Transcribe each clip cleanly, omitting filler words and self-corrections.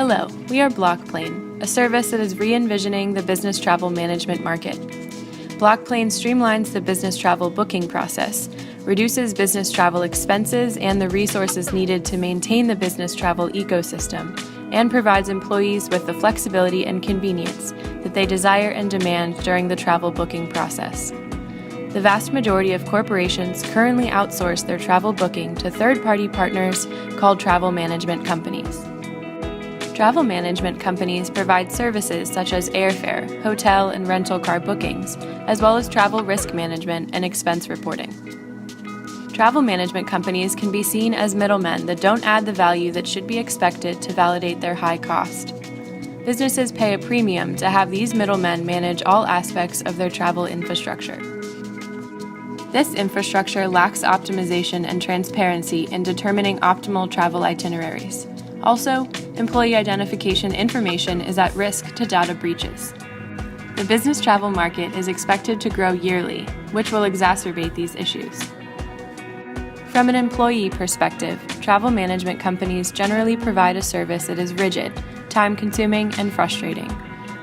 Hello, we are Blockplane, a service that is re-envisioning the business travel management market. Blockplane streamlines the business travel booking process, reduces business travel expenses and the resources needed to maintain the business travel ecosystem, and provides employees with the flexibility and convenience that they desire and demand during the travel booking process. The vast majority of corporations currently outsource their travel booking to third-party partners called travel management companies. Travel management companies provide services such as airfare, hotel, and rental car bookings, as well as travel risk management and expense reporting. Travel management companies can be seen as middlemen that don't add the value that should be expected to validate their high cost. Businesses pay a premium to have these middlemen manage all aspects of their travel infrastructure. This infrastructure lacks optimization and transparency in determining optimal travel itineraries. Also, employee identification information is at risk to data breaches. The business travel market is expected to grow yearly, which will exacerbate these issues. From an employee perspective, travel management companies generally provide a service that is rigid, time-consuming, and frustrating.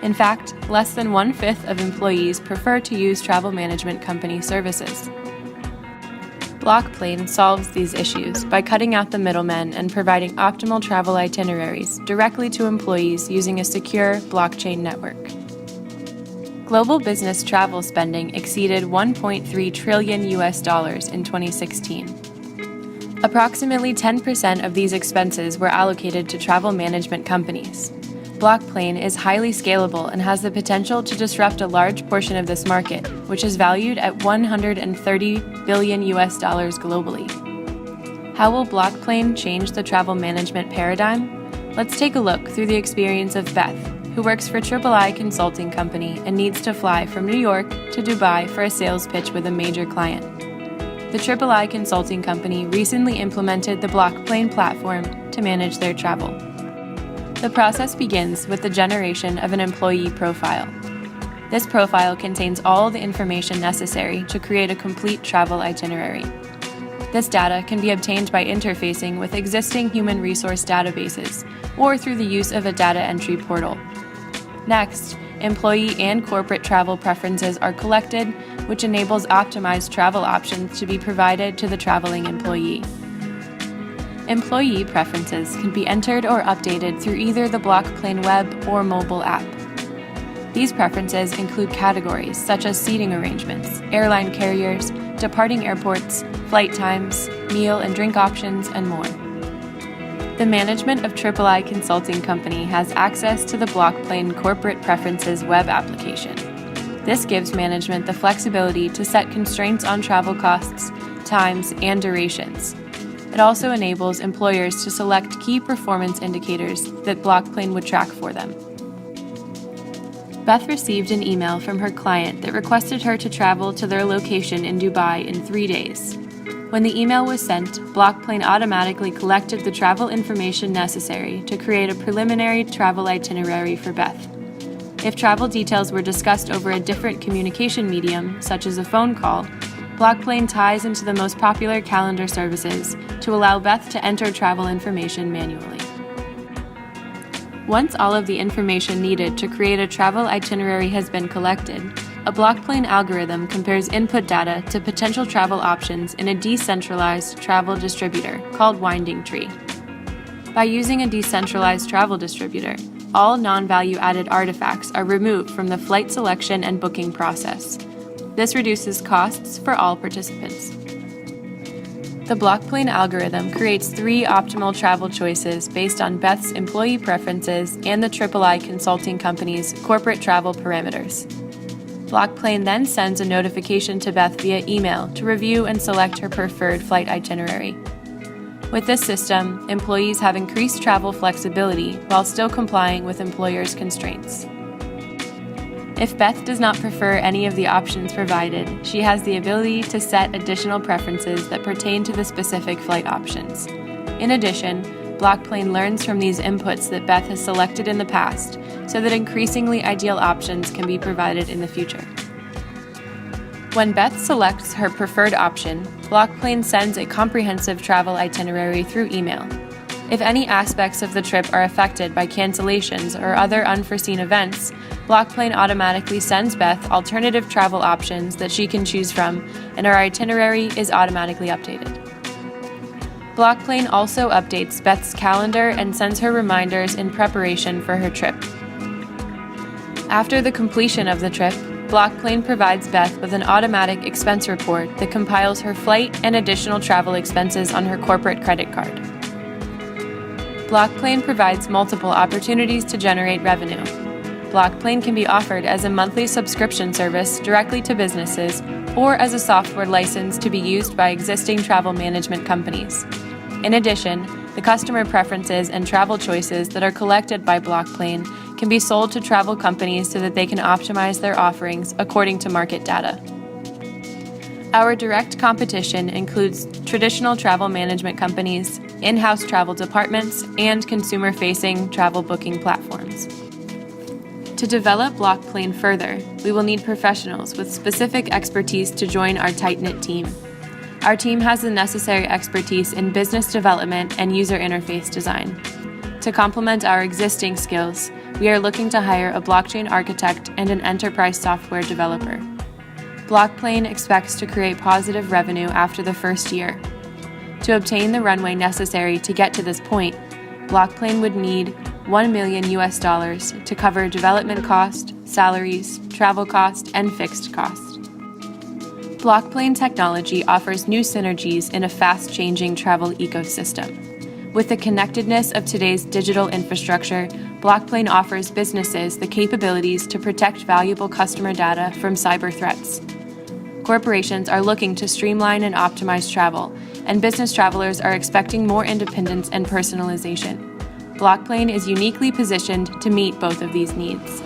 In fact, less than 1/5 of employees prefer to use travel management company services. Blockplane solves these issues by cutting out the middlemen and providing optimal travel itineraries directly to employees using a secure blockchain network. Global business travel spending exceeded $1.3 trillion in 2016. Approximately 10% of these expenses were allocated to travel management companies. Blockplane is highly scalable and has the potential to disrupt a large portion of this market, which is valued at $130 billion globally. How will Blockplane change the travel management paradigm? Let's take a look through the experience of Beth, who works for III Consulting Company and needs to fly from New York to Dubai for a sales pitch with a major client. The III Consulting Company recently implemented the Blockplane platform to manage their travel. The process begins with the generation of an employee profile. This profile contains all the information necessary to create a complete travel itinerary. This data can be obtained by interfacing with existing human resource databases or through the use of a data entry portal. Next, employee and corporate travel preferences are collected, which enables optimized travel options to be provided to the traveling employee. Employee preferences can be entered or updated through either the Blockplane web or mobile app. These preferences include categories such as seating arrangements, airline carriers, departing airports, flight times, meal and drink options, and more. The management of III Consulting Company has access to the Blockplane Corporate Preferences web application. This gives management the flexibility to set constraints on travel costs, times, and durations. It also enables employers to select key performance indicators that Blockplane would track for them. Beth received an email from her client that requested her to travel to their location in Dubai in 3 days. When the email was sent, Blockplane automatically collected the travel information necessary to create a preliminary travel itinerary for Beth. If travel details were discussed over a different communication medium, such as a phone call, Blockplane ties into the most popular calendar services to allow Beth to enter travel information manually. Once all of the information needed to create a travel itinerary has been collected, a Blockplane algorithm compares input data to potential travel options in a decentralized travel distributor called Winding Tree. By using a decentralized travel distributor, all non-value-added artifacts are removed from the flight selection and booking process. This reduces costs for all participants. The Blockplane algorithm creates 3 optimal travel choices based on Beth's employee preferences and the III Consulting Company's corporate travel parameters. Blockplane then sends a notification to Beth via email to review and select her preferred flight itinerary. With this system, employees have increased travel flexibility while still complying with employers' constraints. If Beth does not prefer any of the options provided, she has the ability to set additional preferences that pertain to the specific flight options. In addition, Blockplane learns from these inputs that Beth has selected in the past, so that increasingly ideal options can be provided in the future. When Beth selects her preferred option, Blockplane sends a comprehensive travel itinerary through email. If any aspects of the trip are affected by cancellations or other unforeseen events, Blockplane automatically sends Beth alternative travel options that she can choose from, and our itinerary is automatically updated. Blockplane also updates Beth's calendar and sends her reminders in preparation for her trip. After the completion of the trip, Blockplane provides Beth with an automatic expense report that compiles her flight and additional travel expenses on her corporate credit card. Blockplane provides multiple opportunities to generate revenue. Blockplane can be offered as a monthly subscription service directly to businesses or as a software license to be used by existing travel management companies. In addition, the customer preferences and travel choices that are collected by Blockplane can be sold to travel companies so that they can optimize their offerings according to market data. Our direct competition includes traditional travel management companies, in-house travel departments, and consumer-facing travel booking platforms. To develop Blockplane further, we will need professionals with specific expertise to join our tight-knit team. Our team has the necessary expertise in business development and user interface design. To complement our existing skills, we are looking to hire a blockchain architect and an enterprise software developer. Blockplane expects to create positive revenue after the first year. To obtain the runway necessary to get to this point, Blockplane would need $1 million to cover development cost, salaries, travel cost, and fixed cost. Blockplane technology offers new synergies in a fast-changing travel ecosystem. With the connectedness of today's digital infrastructure, Blockplane offers businesses the capabilities to protect valuable customer data from cyber threats. Corporations are looking to streamline and optimize travel, and business travelers are expecting more independence and personalization. Blockplane is uniquely positioned to meet both of these needs.